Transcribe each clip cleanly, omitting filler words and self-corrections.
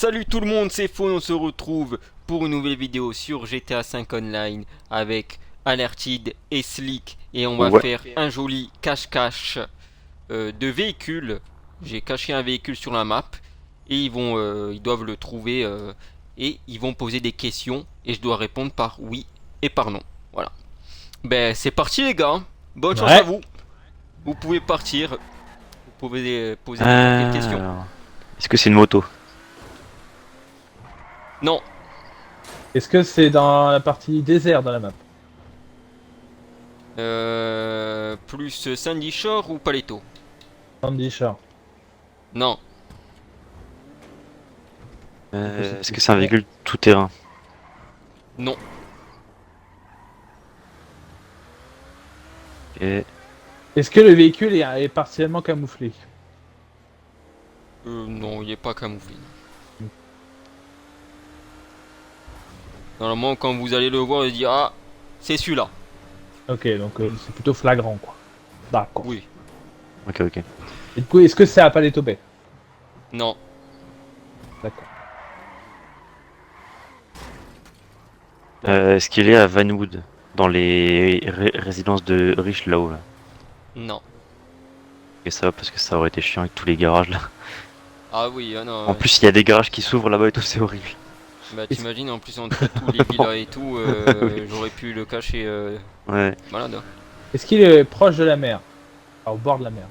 Salut tout le monde, c'est Fawn, on se retrouve pour une nouvelle vidéo sur GTA 5 Online avec Alerted et Slick et on va Ouais. faire un joli cache-cache de véhicules. J'ai caché un véhicule sur la map et ils doivent le trouver et ils vont poser des questions et je dois répondre par oui et par non. Voilà. Ben c'est parti les gars, bonne chance à Ouais. vous. Vous pouvez partir, vous pouvez poser n'importe quelle question. Alors, est-ce que c'est une moto? Non, Est-ce que c'est dans la partie désert de la map? plus Sandy Shore ou Paleto? Sandy Shore. Non. Est-ce que c'est un véhicule tout-terrain? Non. Ok. Est-ce que le véhicule est partiellement camouflé? Non, il est pas camouflé. Normalement, quand vous allez le voir, vous dire ah, c'est celui-là. Ok, donc c'est plutôt flagrant, quoi. D'accord. Oui. Ok, ok. Et du coup, est-ce que c'est à Paleto Bay? Non. D'accord. Est-ce qu'il est à Vanwood? Dans les résidences de riches là-haut là. Non. Et ça va parce que ça aurait été chiant avec tous les garages là. Ah oui, ah non. En plus, il y a des garages qui s'ouvrent là-bas et tout, c'est horrible. Bah t'imagines en plus entre tous les villas et tout, j'aurais pu le cacher Ouais. malade. Hein. Est-ce qu'il est proche de la mer? Enfin, au bord de la mer.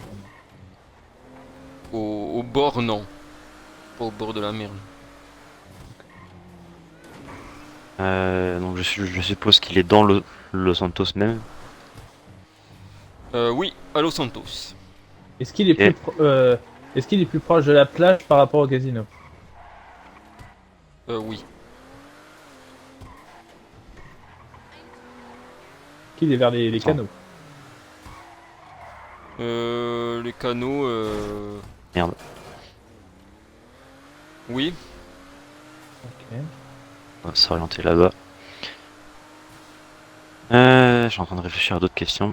Au bord, non. Pas au bord de la mer. Donc je suppose qu'il est dans le Los Santos même. Oui, à Los Santos. Est-ce qu'il est Ok. est-ce qu'il est plus proche de la plage par rapport au casino? Oui. Qu'il est vers les Attends. canaux? Les canaux, Merde. oui. Ok. On va s'orienter là-bas. Je suis en train de réfléchir à d'autres questions.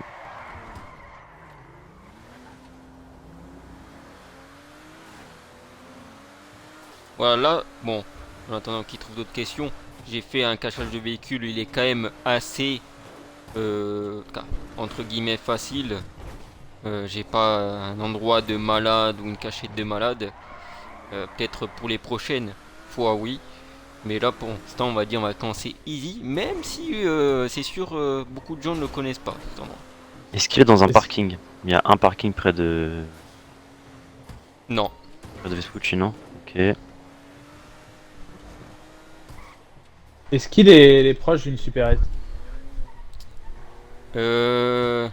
Voilà, là, bon, en attendant qu'il trouve d'autres questions, j'ai fait un cachage de véhicule, il est quand même assez, entre guillemets, facile. J'ai pas un endroit de malade ou une cachette de malade. Peut-être pour les prochaines fois, oui. Mais là, pour l'instant, on va dire, on va commencer easy, même si c'est sûr, beaucoup de gens ne le connaissent pas, cet endroit. Est-ce qu'il est dans un Est-ce- parking? Il y a un parking Non. près de Vespucci, non? Ok. Est-ce qu'il est proche d'une supérette? Euh,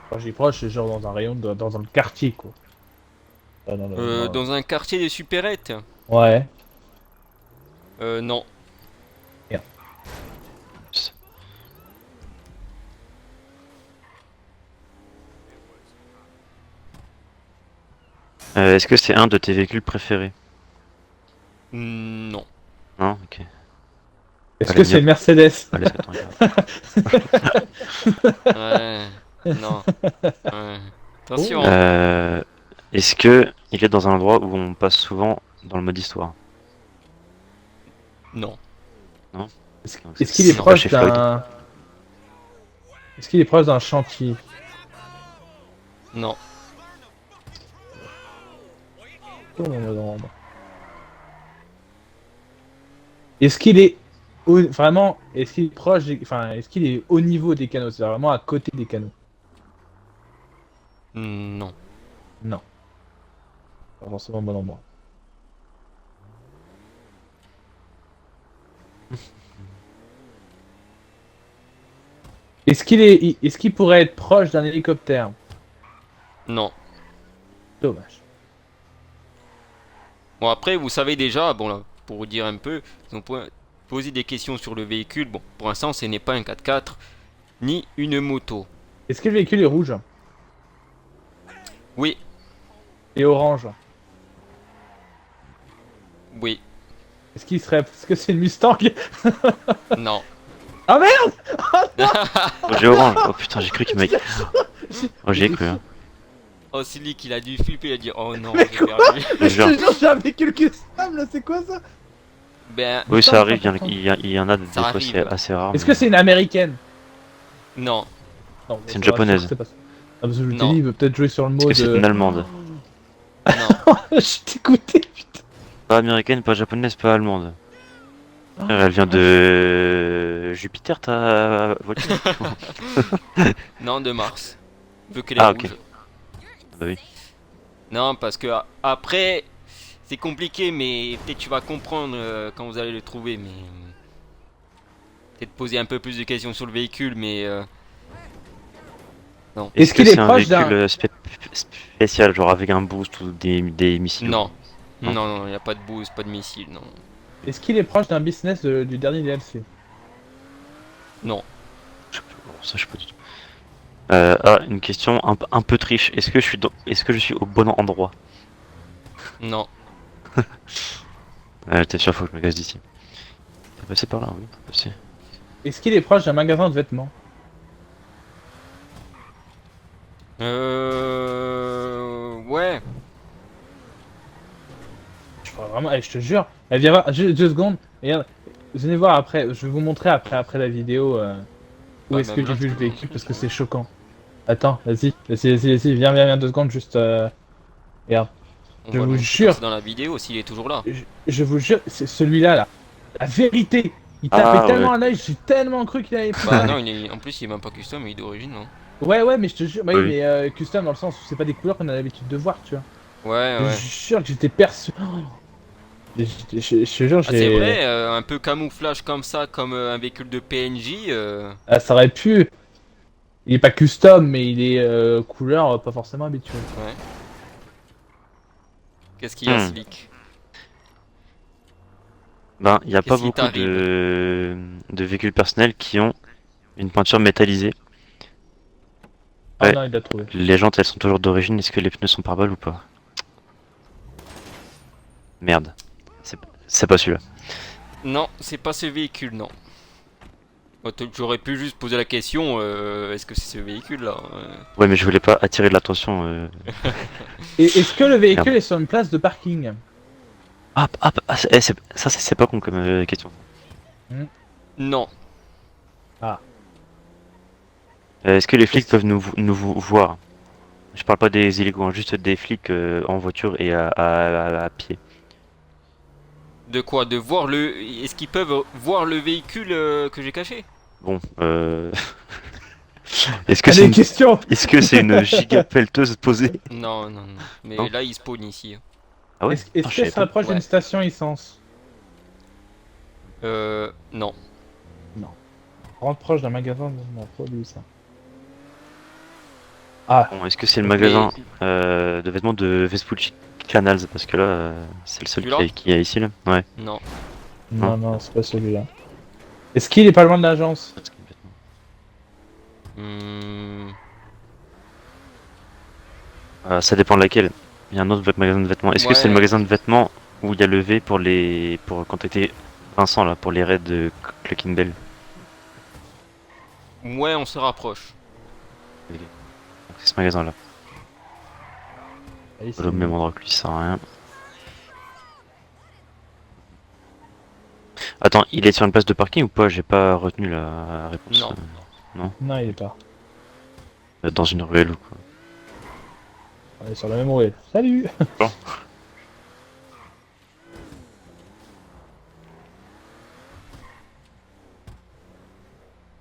Quand je dis proche, c'est genre dans un rayon, dans un quartier, quoi. dans un quartier de supérettes. Ouais. Non. Merde. Est-ce que c'est un de tes véhicules préférés? Non. Non? Ok. Est-ce Fallait que c'est bien. une Mercedes? Allez, attends, regarde. Ouais. Non. Ouais. Attention. Est-ce que il est dans un endroit où on passe souvent dans le mode histoire? Non. Non? Est-ce qu'il est Non. Pas proche chez Floyd. d'un... Est-ce qu'il est proche d'un chantier? Non. Oh, non. Est-ce qu'il est vraiment... Est-ce qu'il est proche enfin, est-ce qu'il est au niveau des canaux? C'est vraiment à côté des canaux? Non. Non. Pas forcément au bon endroit. Est-ce qu'il pourrait être proche d'un hélicoptère? Non. Dommage. Bon après vous savez déjà, bon là, pour vous dire un peu, ils ont posé des questions sur le véhicule. Bon, pour l'instant ce n'est pas un 4x4 ni une moto. Est-ce que le véhicule est rouge Oui, et orange? oui, Est-ce que c'est une Mustang? non. Ah merde! Oh, j'ai orange. Oh putain, j'ai cru qu'il m'a. Oh, j'y ai cru. Hein. Oh, Slick, il a dû flipper, il a dit oh non, j'ai perdu. Je Je jure. te jure, j'ai un véhicule custom là, c'est quoi ça? Ben, Oui, Putain, ça arrive, attends. il y en a des Ça fois, arrive. c'est assez rare. Est-ce que c'est une américaine? non, Non, C'est une ça va, japonaise. c'est pas ça. Ah, parce que je t'ai Non. dit, il veut peut-être jouer sur le Est-ce que mode. c'est une allemande? non. Je t'écoutais, putain. Pas américaine, pas japonaise, pas allemande. Ah. Elle vient de Jupiter, ta voiture? Non, de Mars. Vu qu'elle est Ah, rouge. ok. Bah oui. Non, parce que après, c'est compliqué, mais peut-être tu vas comprendre quand vous allez le trouver, mais peut-être poser un peu plus de questions sur le véhicule, mais non. Est-ce que qu'il est c'est un proche d'un- véhicule spécial, genre avec un boost ou des missiles? Non. Non. Non, non, il n'y a pas de boost, pas de missile, non. Est-ce qu'il est proche d'un business du dernier DLC? Non. Bon, ça, je sais pas du tout. Une question un peu triche. Est-ce que je suis au bon endroit? Non. T'es sûr, faut que je me casse d'ici. On peut passer par là, oui, on peut passer. Est-ce qu'il est proche d'un magasin de vêtements? Ouais. Je crois vraiment, je te jure. Elle vient voir, juste 2 secondes. Regarde, venez voir après, je vais vous montrer après la vidéo où Ouais, est-ce que même j'ai là, vu tu le peux véhicule montrer, parce que ça. c'est choquant. Attends, vas-y, viens 2 secondes, juste. Regarde, On Je va vous le jure. montrer dans la vidéo s'il est toujours là. je vous jure, c'est celui-là là. La vérité! Il tapait Ah, tellement ouais. à l'œil, j'ai tellement cru qu'il allait Bah pas. non, en plus il est même pas custom, il est d'origine, non? Ouais, mais je te jure, bah oui, Oui. mais custom dans le sens où c'est pas des couleurs qu'on a l'habitude de voir, tu vois. Ouais, Je ouais. jure que j'étais perçu. Je te jure, Ah, c'est vrai, un peu camouflage comme ça, comme un véhicule de PNJ. Ah, ça aurait pu. Il est pas custom, mais il est couleur pas forcément habituelle. Ouais. Qu'est-ce qu'il y a, Hmm. Slick? Ben, il n'y a pas Qu'est-ce qui beaucoup t'arrive? de véhicules personnels qui ont une peinture métallisée. Ah Ouais. non, il l'a trouvé. Les jantes, elles sont toujours d'origine. Est-ce que les pneus sont par balle ou pas? Merde. C'est pas celui-là. Non, c'est pas ce véhicule, non. J'aurais pu juste poser la question, est-ce que c'est ce véhicule-là? Ouais, mais je voulais pas attirer de l'attention. Et est-ce que le véhicule Merde. est sur une place de parking? C'est pas con comme question. Non. Est-ce que les flics peuvent nous voir? Je parle pas des illégaux, hein, juste des flics en voiture et à pied. De quoi? De voir le... Est-ce qu'ils peuvent voir le véhicule que j'ai caché? Bon, est-ce que Allez, c'est une... question. Est-ce que c'est une giga pelleteuse posée? Non, non, non. Mais Non. là, il spawn ici. Ah ouais? Est-ce Ah, je que savais ça approche Ouais. d'une station essence? Non. Rentre proche d'un magasin de produit, ça. Ah, Bon, est-ce que c'est le Mais- magasin de vêtements de Vespucci Canals? Parce que là, c'est le seul Celui-là qui y a ici, là. Ouais. Non. non, c'est pas celui-là. Est-ce qu'il est pas loin de l'agence? Hmm, Ça dépend de laquelle. Il y a un autre magasin de vêtements. Est-ce que c'est le Ouais. magasin de vêtements où il y a le V pour contacter Vincent, là, pour les raids de Cluckinbell? Ouais, on se rapproche. C'est ce magasin-là. Allez, Au même endroit que lui, ça sert à rien. Attends, il est sur une place de parking ou pas? J'ai pas retenu la réponse. Non. Non, il est pas. Dans une ruelle ou quoi. On est sur la même roue. Salut.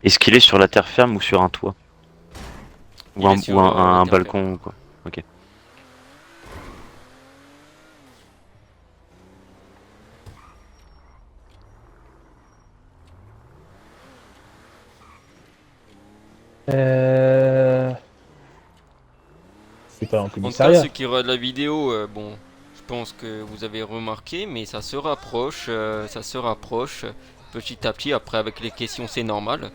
Est-ce qu'il est sur la terre ferme ou sur un toit? Il Ou est un, sur, ou un- la un terre balcon ou quoi? Ok. C'est pas un En tout cas, commissariat. ceux qui regardent la vidéo, bon, je pense que vous avez remarqué, mais ça se rapproche, petit à petit. Après, avec les questions, c'est normal.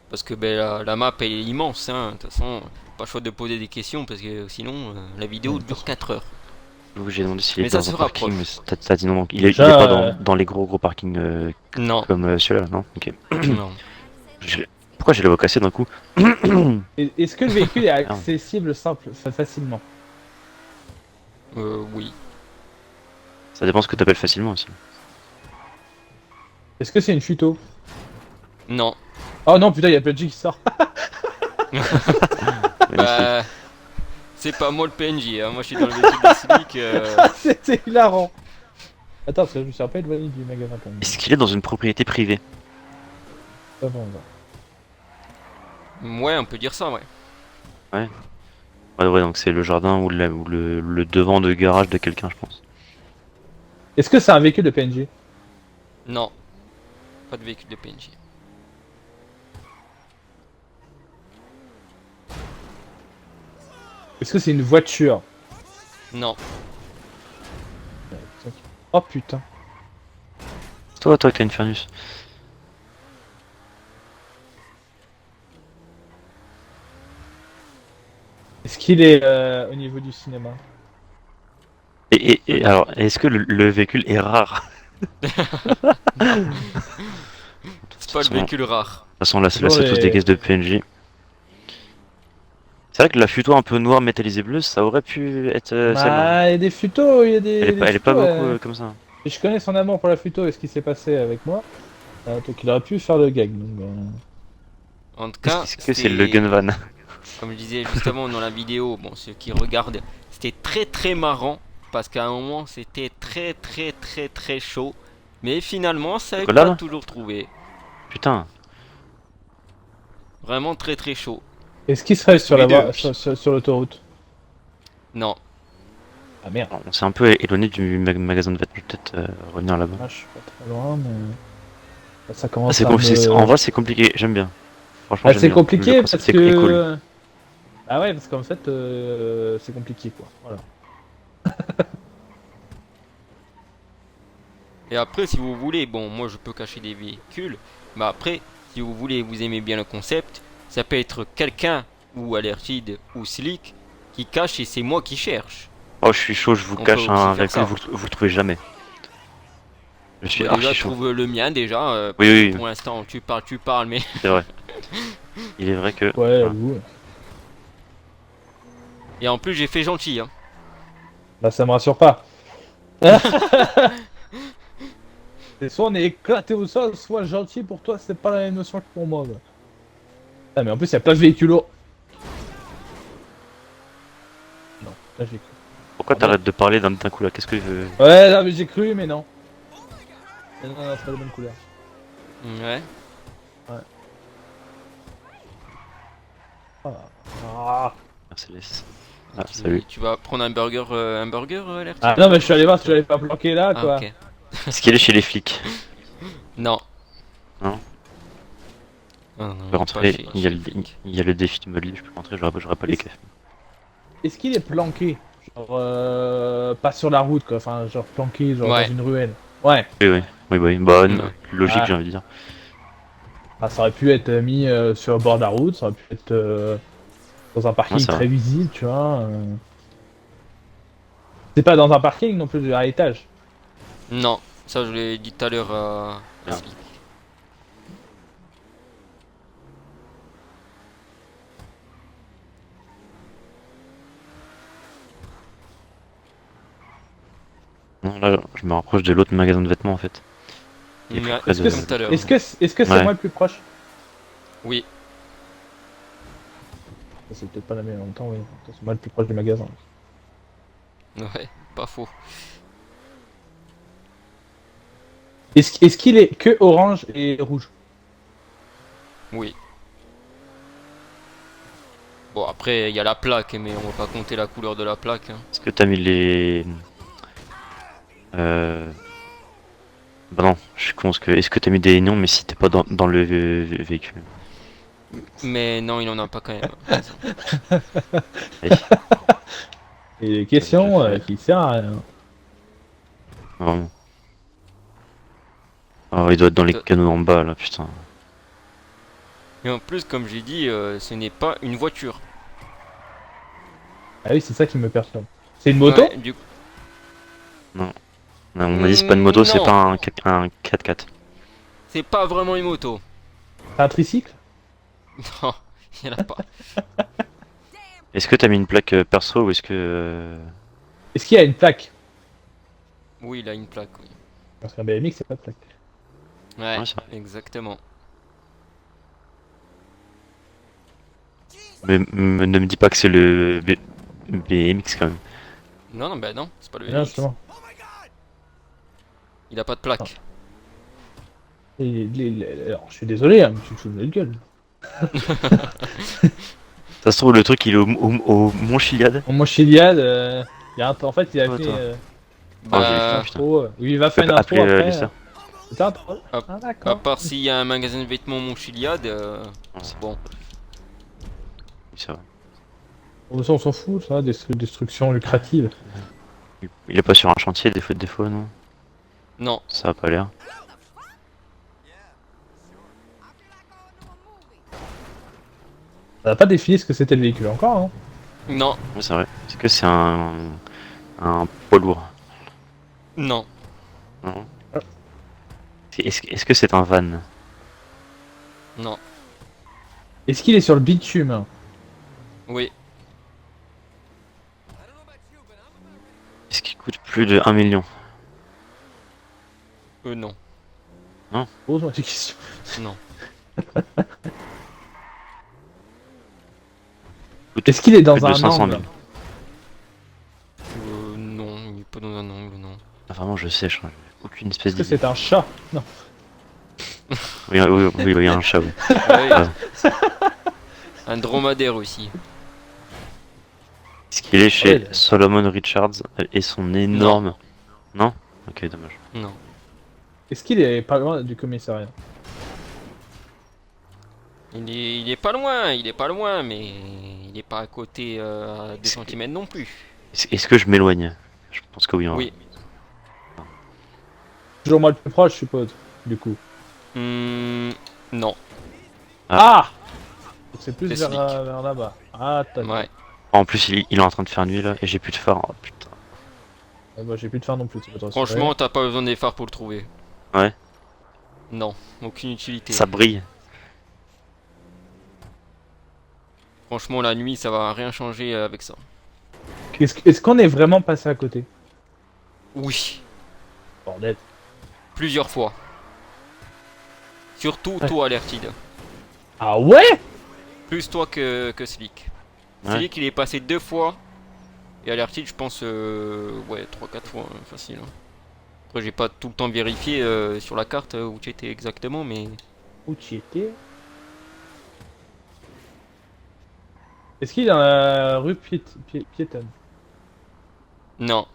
Parce que ben, la map elle est immense, hein. De toute façon, pas le choix de poser des questions parce que sinon la vidéo dure 4 heures. Vous, j'ai demandé s'il Mais est ça dans se un parking, mais rapproche. t'as dit non. Donc il est Déjà, pas dans les gros parkings Non, comme celui-là, non? Ok. non. Pourquoi j'ai la voix cassée d'un coup? Est-ce que le véhicule est accessible facilement? Oui. Ça dépend ce que t'appelles facilement aussi. Est-ce que c'est une futo? Non. Oh non, putain, il y a PNJ qui sort. Magnifique. Bah, c'est pas moi le PNJ, hein. Moi je suis dans le véhicule de Slick. C'était hilarant. Attends, parce que je me suis rappelé éloigné du magasin quand même. Est-ce qu'il est dans une propriété privée? Ça va, on va. Ouais, on peut dire ça, ouais. Ouais, ouais, donc c'est le jardin ou le devant de garage de quelqu'un, je pense. Est-ce que c'est un véhicule de PNJ? Non. Pas de véhicule de PNJ. Est-ce que c'est une voiture? Non. Oh putain. C'est toi qui as une Infernus. Est-ce qu'il est au niveau du cinéma? Et alors, est-ce que le véhicule est rare? De C'est pas le véhicule rare. toute façon, là, Toujours c'est tous des les- caisses de PNJ. C'est vrai que la futo un peu noire métallisée bleue, ça aurait pu être celle-là. Bah, il y a des futos, il y a des. Elle est pas futos, beaucoup comme ça. Et je connais son amour pour la futo et ce qui s'est passé avec moi. Donc il aurait pu faire le gag. Donc, En tout cas, Est-ce que c'est le Gunvan? comme je disais justement dans la vidéo, bon, ceux qui regardent, c'était très très marrant parce qu'à un moment c'était très chaud, mais finalement ça n'avait Chocolat, pas là toujours trouvé. Putain. Vraiment très chaud. Est-ce qu'il serait sur les la deux. sur l'autoroute? Non, Ah merde. On s'est un peu éloigné du magasin de vêtements, peut-être revenir là-bas. Ah, je suis pas très loin, mais ça Ah, commence c'est à En vrai, c'est compliqué, j'aime bien. Franchement, Ah, j'aime c'est bien. compliqué Le parce concept que. est cool. Ah ouais, parce qu'en fait, c'est compliqué quoi. Voilà. et après si vous voulez, bon moi je peux cacher des véhicules, mais après si vous voulez, vous aimez bien le concept, ça peut être quelqu'un ou Alertid ou Slick qui cache et c'est moi qui cherche. Oh, je suis chaud, je vous On cache peut aussi un faire véhicule, ça. vous le trouvez jamais. Je suis Bah, déjà archi chaud. trouve le mien déjà, Oui, oui, pour l'instant tu parles mais c'est vrai. Il est vrai que. Ouais, Voilà. j'avoue. et en plus j'ai fait gentil hein. Bah ça me rassure pas. C'est soit on est éclaté au sol, soit gentil pour toi, c'est pas la même notion que pour moi. Bah. Ah mais en plus il y a plein de véhicules. Non, là j'ai cru. Pourquoi t'arrêtes de parler d'un coup là? Qu'est-ce que. Ouais, là mais j'ai cru, mais non. Mais non, non, c'est pas la bonne couleur. Ouais. Ah. Céleste. Ah, salut. Tu vas prendre un burger Alertid? Ah non mais je suis allé voir si je l'avais pas planqué là Ah, quoi. ok. Est-ce qu'il est chez les flics? Non. Non. Ah, non, Je il peux est rentrer, pas chez- il y a chez le, le flic. il y a le défi de mode libre, je peux rentrer, j'aurai pas les cafés. Est-ce qu'il est planqué? Genre pas sur la route quoi, enfin genre planqué genre Ouais. dans une ruelle. Ouais. Oui, bah, Ouais. logique, Ah. j'ai envie de dire. Ah, ça aurait pu être mis sur le bord de la route, ça aurait pu être dans un parking Ouais, c'est très vrai. visible, tu vois. C'est pas dans un parking non plus, à l'étage. Non, ça je l'ai dit tout à l'heure à Ah. Slick. Non, là, je me rapproche de l'autre magasin de vêtements en fait. Il est plus Ouais, près de- comme tout à l'heure. Est-ce que c'est Ouais. moi le plus proche? Oui. C'est peut-être pas la même en même temps, oui. C'est moi le plus proche du magasin. Ouais, pas faux. Est-ce qu'il est que orange et rouge? Oui. Bon après il y a la plaque mais on va pas compter la couleur de la plaque. Hein. Est-ce que t'as mis les. Bah non, je suis con, est-ce que t'as mis des noms mais si t'es pas dans le véhicule? Mais non il en a pas quand même. Allez, Et des questions Je fais- qui servent à rien. vraiment. Oh, il doit être dans les canaux en bas là, putain. Et en plus comme j'ai dit ce n'est pas une voiture. Ah oui, c'est ça qui me perturbe. C'est une moto? Ouais, du coup, Non, on m'a dit c'est pas une moto, c'est Non. pas un 4x4. c'est pas vraiment une moto. C'est un tricycle? Non, il y en a pas. Est-ce que t'as mis une plaque perso ou est-ce que. Est-ce qu'il y a une plaque? Oui, il a une plaque, oui. Parce qu'un BMX, c'est pas de plaque. Ouais, Ouais, c'est vrai. exactement. Mais ne me dis pas que c'est le BMX quand même. Non, non, bah non, c'est pas le Non, BMX. justement. Il a pas de Ah. plaque. Alors, je suis désolé, hein, mais tu te fous de notre gueule. Ça se trouve, le truc il est au Mont Chiliad. Bon, moi, Chiliad, en fait, il a Oh, fait toi. Oh, j'ai une faim, Bah, putain. intro. Oui, il va Tu faire peux une appeler intro après. Lester. C'est un intro. à, Ah, à d'accord. part s'il y a un magasin de vêtements Mon Chiliad, c'est bon. Oui, ça va. Bon, ça, on s'en fout, ça, destruction lucrative. Il est pas sur un chantier, des fois, non? Non, Ça a pas l'air. On n'a pas défini ce que c'était le véhicule encore, hein. non, Ouais, c'est vrai. Est-ce que c'est un poids lourd? non. Non. Est-ce que c'est un van? Non, Est-ce qu'il est sur le bitume? oui, Est-ce qu'il coûte plus de 1 million? non, Pose-moi des questions. non. Est-ce qu'il est Plus dans de un 500 angle? 000. Non, il est pas dans un angle, non. Ah, vraiment, je sèche. Hein. Aucune espèce Est-ce que d'idée. c'est un chat? Non. Oui, oui, un chat, oui. Ouais, Ah. un dromadaire aussi. Est-ce qu'il est chez Ouais, Solomon Richards et son énorme... Non. Ok, dommage. Non. Est-ce qu'il est pas loin du commissariat? Il est pas loin, il est pas loin, mais il est pas à côté à 2 cm non plus. Est-ce que je m'éloigne? Je pense que oui. Hein. Oui. Toujours moi le plus proche, je suppose, du coup. Non. Ah! Donc c'est plus C'est vers, slick. vers là-bas. Ah, t'as Ouais. En plus, il est en train de faire nuit là et j'ai plus de phare. Oh, putain. Bah, j'ai plus de faim non plus, tu peux te rassurer. Franchement, t'as pas besoin des phares pour le trouver. Ouais. Non, aucune utilité. Ça brille. Franchement, la nuit, ça va rien changer avec ça. Est-ce qu'on est vraiment passé à côté? Oui, Bordel. plusieurs fois. Surtout Ouais. toi, Alertid. Ah ouais? Plus toi que Slick. Ouais. Slick, il est passé 2 fois. Et Alertid, je pense, ouais, 3-4 fois, hein, facile. Hein. Après, j'ai pas tout le temps vérifié sur la carte où tu étais exactement, mais. Où tu étais? Est-ce qu'il est dans la rue piétonne? Non.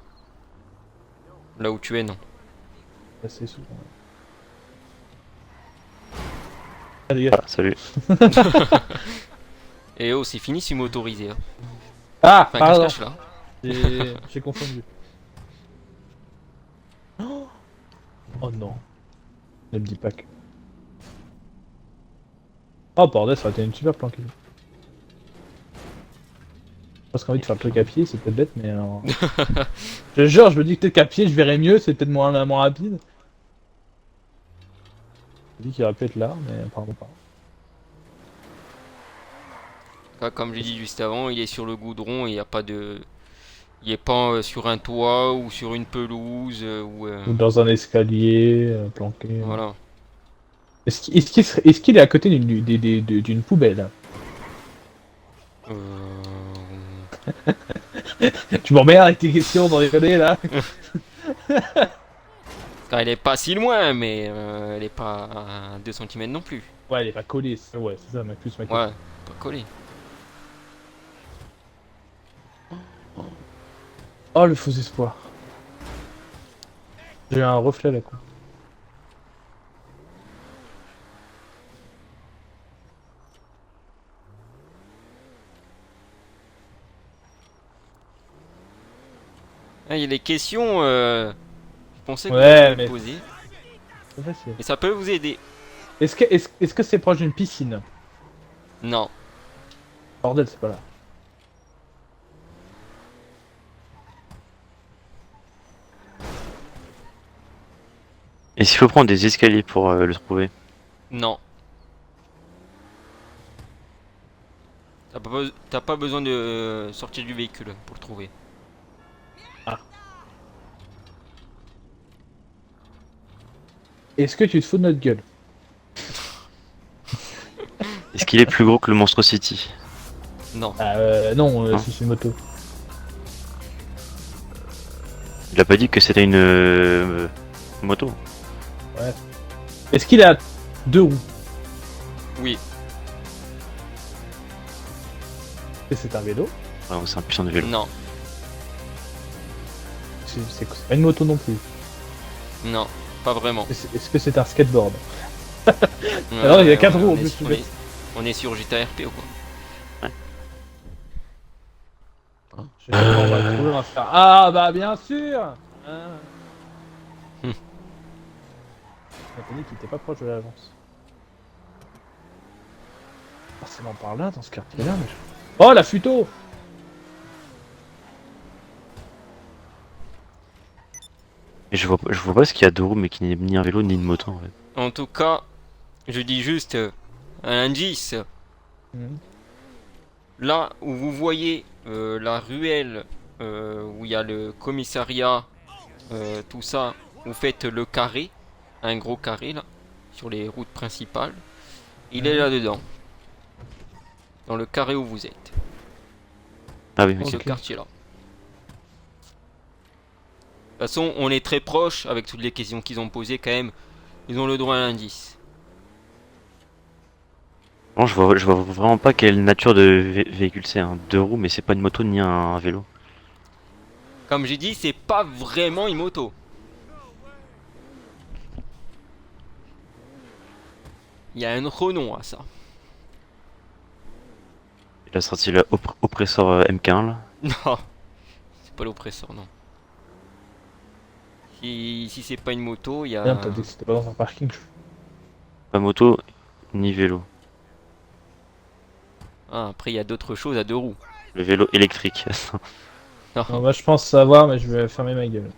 Là où tu es, non. Assez souvent. Ah, les gars. Ah, salut. Et oh, c'est fini si motorisé. Hein. Ah, Enfin, pardon. cache-cache là. J'ai confondu. Oh oh non. Ne me dis pas que. Oh bordel, ça aurait été une super planque. Parce qu'envie de faire le truc à pied, c'est peut-être bête, mais alors... Je te jure, je me dis que peut-être qu'à pied je verrais mieux, c'est peut-être moins rapide. Je dis qu'il aurait pu être là, mais apparemment pas. Là, comme j'ai dit juste avant, il est sur le goudron et il n'y a pas de. Il est pas sur un toit ou sur une pelouse Ou dans un escalier, planqué. Voilà. Est-ce qu'il est à côté d'une poubelle? Tu m'emmerdes avec tes questions dans les conneries là. Elle est pas si loin, mais elle est pas à 2 cm non plus. Ouais, elle est pas collée, ouais, c'est ça, ma question. Ouais, pas collé. Oh, le faux espoir. J'ai eu un reflet là, quoi. Ah, il y a des questions, je pensais que vous Ouais, alliez mais- me poser. C'est facile. Mais ça peut vous aider. Est-ce que c'est proche d'une piscine? Non. Bordel, c'est pas là. Et s'il faut prendre des escaliers pour le trouver? Non. T'as pas besoin de sortir du véhicule pour le trouver. Ah. est-ce que tu te fous de notre gueule? Est-ce qu'il est plus gros que le Monstrosity? Non. Non, Non. c'est une moto. Il a pas dit que c'était une moto. Est-ce qu'il a 2 roues? Oui. Est-ce que c'est un vélo? Ouais, c'est un puissant de vélo. Non. C'est pas une moto non plus. Non. Pas vraiment. Est-ce que c'est un skateboard? Alors, il y a 4 roues en on est plus, sur- le mec. on est sur JTRP ou quoi? Je sais pas comment on va le trouver, on va faire. Ah bah bien sûr hein. Hmm. Anthony qui était pas proche de l'avance. Forcément par là, dans ce quartier-là. Mais oh la futo! Et je vois pas ce qu'il y a 2 roues, mais qui n'est ni un vélo ni une moto en fait. En tout cas, je dis juste un indice. Mhm. Là où vous voyez la ruelle où il y a le commissariat, tout ça, vous faites le carré, un gros carré là, sur les routes principales. Il est là-dedans. Dans le carré où vous êtes. Ah oui, Ce ok. quartier-là. De toute façon, on est très proche avec toutes les questions qu'ils ont posées quand même. Ils ont le droit à l'indice. Bon, je vois vraiment pas quelle nature de véhicule c'est. 2 roues, mais c'est pas une moto ni un vélo. Comme j'ai dit, c'est pas vraiment une moto. Il y a un autre nom à ça. Il a sorti le oppresseur MK1 là. Non, c'est pas l'oppresseur, non. Si c'est pas une moto, il y Bien, a. t'as dit que c'était pas dans un parking. Pas moto ni vélo. Ah, après, il y a d'autres choses à 2 roues. Le vélo électrique. Non. Non, moi je pense savoir, mais je vais fermer ma gueule.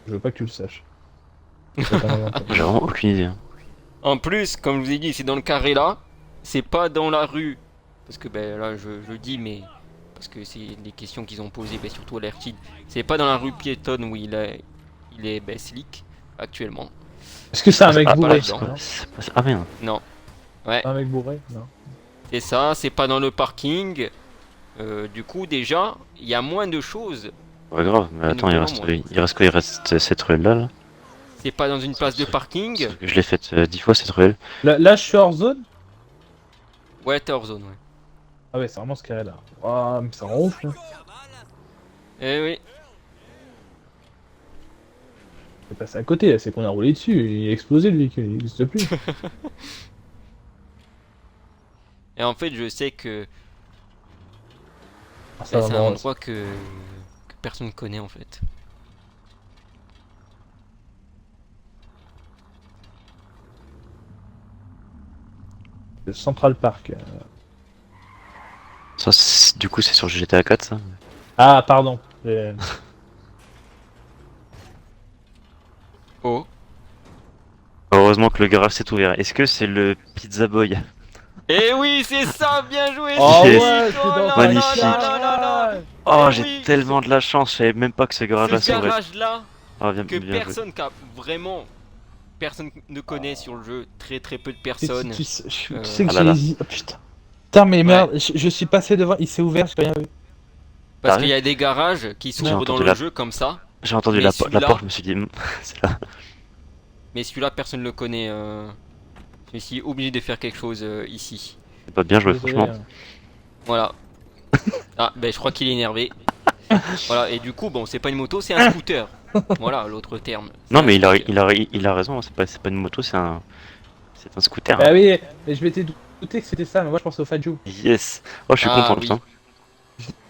Je veux pas que tu le saches. C'est pas inventé. J'ai vraiment aucune idée. En plus, comme je vous ai dit, c'est dans le carré là. C'est pas dans la rue. Parce que ben là, je le dis, mais. Parce que c'est des questions qu'ils ont posées, ben, surtout à l'Airtid. C'est pas dans la rue piétonne où il est ben, slick actuellement. Est-ce que c'est un mec pas bourré? là-dedans. Non. Ah merde. Non. Ouais, Un mec bourré? Non. c'est ça, c'est pas dans le parking. Du coup, déjà, il y a moins de choses. Ouais, grave. Mais attends, Notamment moi. il reste quoi? Il reste cette ruelle là. C'est pas dans une place de parking. Sauf que je l'ai faite 10 fois cette ruelle. Là, je suis hors zone? Ouais, t'es hors zone, ouais. Ah ouais, c'est vraiment ce carré là. Oh, mais ça ronfle. Hein. Eh oui. C'est passé à côté, là, c'est qu'on a roulé dessus. Il a explosé le véhicule, il n'existe plus. Et en fait, je sais que Ah, ça ben, va c'est un voir. endroit que personne connaît en fait. Le Central Park. Ça, du coup, c'est sur GTA 4 ça. Ah, pardon. Oh. Heureusement que le garage s'est ouvert. Est-ce que c'est le Pizza Boy? Eh oui, c'est ça, bien joué. Oh Yes. ouais, c'est Oh dans là ta Magnifique. garage. Oh, Eh j'ai oui, tellement de la chance, je savais même pas que ce garage-là ce s'ouvrait. garage là Ah, bien, que bien joué. personne vraiment personne ne connaît sur le jeu, très peu de Tu, personnes. tu sais Euh, tu sais que ah là là. j'ai... Oh, putain. Putain, mais merde, je suis passé devant, il s'est ouvert, j'ai rien vu. Parce T'as qu'il y a des garages qui J'ai s'ouvrent dans entendu le la- jeu comme ça, J'ai entendu Mais la celui-là- porte, je me suis dit, c'est là. mais celui-là personne ne le connaît. Je suis obligé de faire quelque chose ici. C'est pas bien joué, Désolé, franchement. hein. Voilà. Ah, ben je crois qu'il est énervé. Voilà, et du coup, bon, c'est pas une moto, c'est un scooter. Voilà l'autre terme. C'est Non, un mais scooter. il a raison, c'est pas une moto, c'est un scooter. Bah oui, mais je m'étais douté que c'était ça, mais moi je pensais au Fat Joe. Yes. Oh, je suis Ah, content, oui. putain.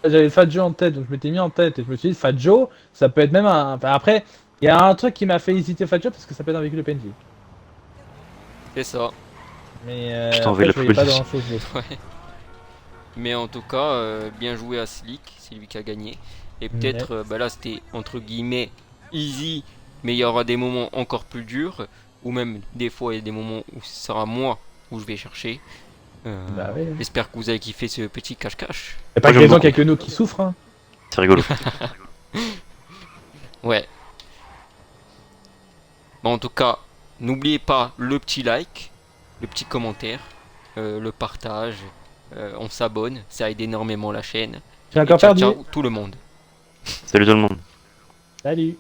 J'avais le Fat Joe en tête, donc je m'étais mis en tête, et je me suis dit, Fat Joe, ça peut être même un... Enfin, après, il y a un truc qui m'a fait hésiter Fat Joe, parce que ça peut être un véhicule de PNJ. C'est ça. Mais Je t'en après, vais je la voyais pas police. grand chose d'autre. Ouais. Mais en tout cas, bien joué à Slick, c'est lui qui a gagné. Et peut-être, bah là c'était entre guillemets easy, mais il y aura des moments encore plus durs, ou même des fois il y a des moments où ce sera moi où je vais chercher. Bah oui. J'espère que vous avez kiffé ce petit cache-cache. Y'a pas Moi, que j'aime les gens beaucoup. qui a que nous qui souffrent, hein. C'est rigolo. Ouais. Bon, en tout cas, n'oubliez pas le petit like, le petit commentaire, le partage, on s'abonne, ça aide énormément la chaîne. J'ai Et encore ciao perdu. ciao tout le monde. Salut tout le monde. Salut.